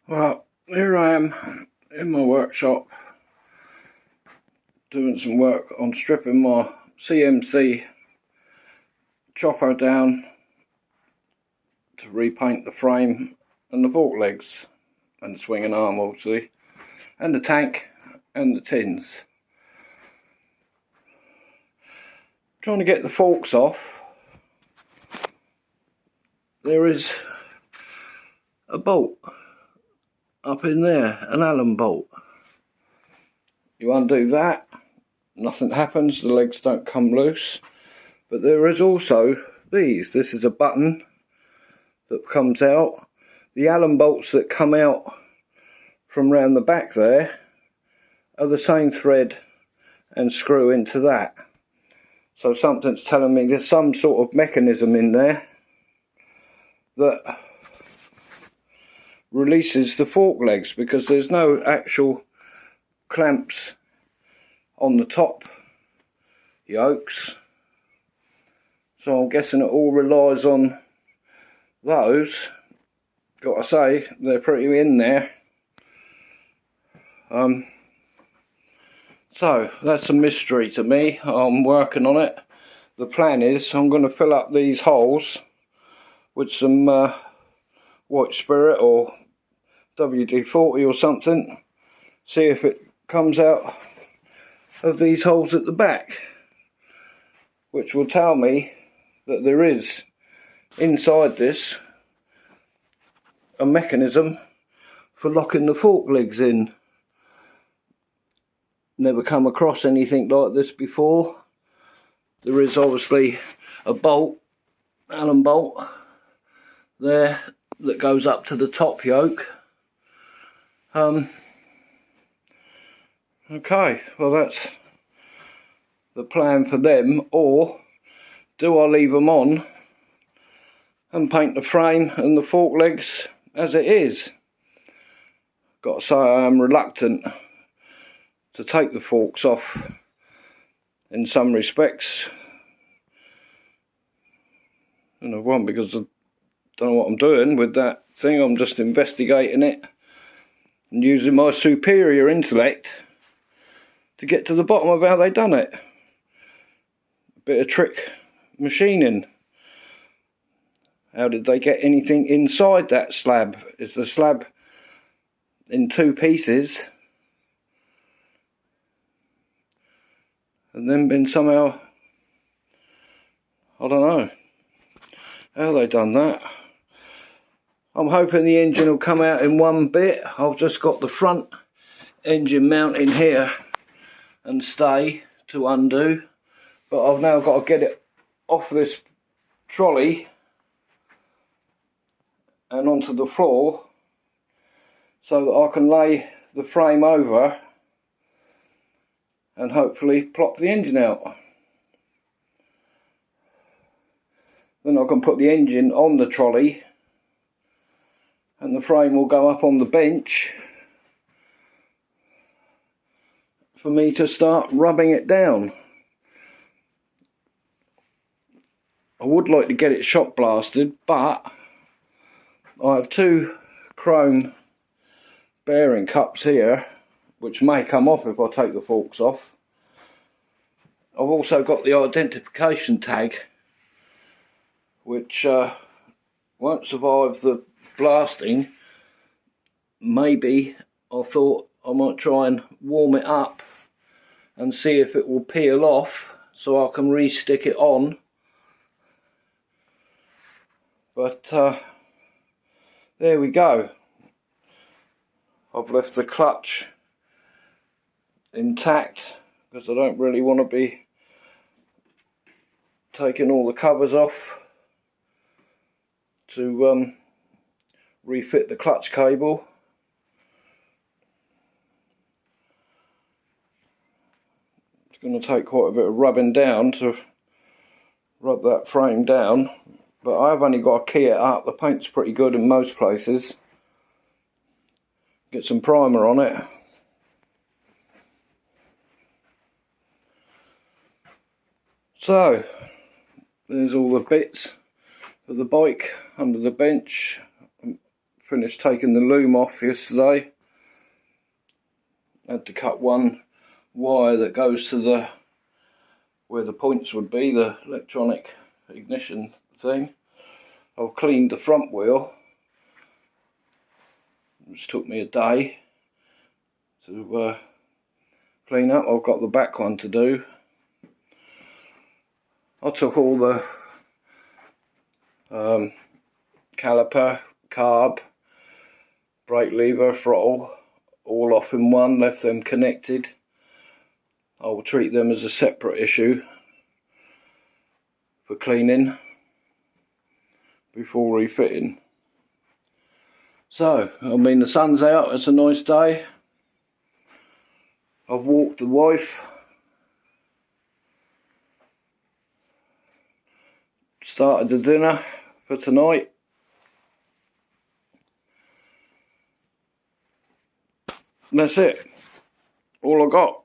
Well, here I am in my workshop doing some work on stripping my CMC chopper down to repaint the frame and the fork legs and the swinging arm obviously, and the tank and the tins. Trying to get the forks off. There is a bolt up in there, an Allen bolt. You undo that, nothing happens, the legs don't come loose. But there is also these. This is a button that comes out. The Allen bolts that come out from round the back there are the same thread and screw into that. So something's telling me there's some sort of mechanism in there that releases the fork legs, because there's no actual clamps on the top yokes. So I'm guessing it all relies on those. Gotta say, they're pretty in there. So that's a mystery to me. I'm working on it. The plan is I'm going to fill up these holes with some white spirit or WD-40 or something. See if it comes out of these holes at the back, which will tell me that there is inside this a mechanism for locking the fork legs in. Never come across anything like this before. There is obviously a bolt, Allen bolt there that goes up to the top yoke. Okay, well that's the plan for them. Or do I leave them on and paint the frame and the fork legs as it is? Got to say, I am reluctant to take the forks off in some respects. One, because I don't know what I'm doing with that thing. I'm just investigating it and using my superior intellect to get to the bottom of how they done it. A bit of trick machining. How did they get anything inside that slab? Is the slab in two pieces and then been somehow, I don't know how they done that. I'm hoping the engine will come out in one bit. I've just got the front engine mount in here and stay to undo, but I've now got to get it off this trolley and onto the floor so that I can lay the frame over and hopefully plop the engine out. Then I can put the engine on the trolley and the frame will go up on the bench for me to start rubbing it down. I would like to get it shock blasted, but I have two chrome bearing cups here which may come off if I take the forks off. I've also got the identification tag which won't survive the blasting. Maybe I thought I might try and warm it up and see if it will peel off so I can re-stick it on. But there we go. I've left the clutch intact because I don't really want to be taking all the covers off to refit the clutch cable. It's going to take quite a bit of rubbing down to rub that frame down, but I've only got to key it up. The paint's pretty good in most places. Get some primer on it. So there's all the bits for the bike under the bench. finished taking the loom off yesterday. Had to cut one wire that goes to the where the points would be, the electronic ignition thing. I've cleaned the front wheel, which took me a day to clean up. I've got the back one to do. I took all the caliper, carb, brake lever, throttle all off in one, left them connected. I will treat them as a separate issue for cleaning before refitting. So, I mean, the sun's out, it's a nice day. I've walked the wife. Started the dinner for tonight. And that's it. All I got.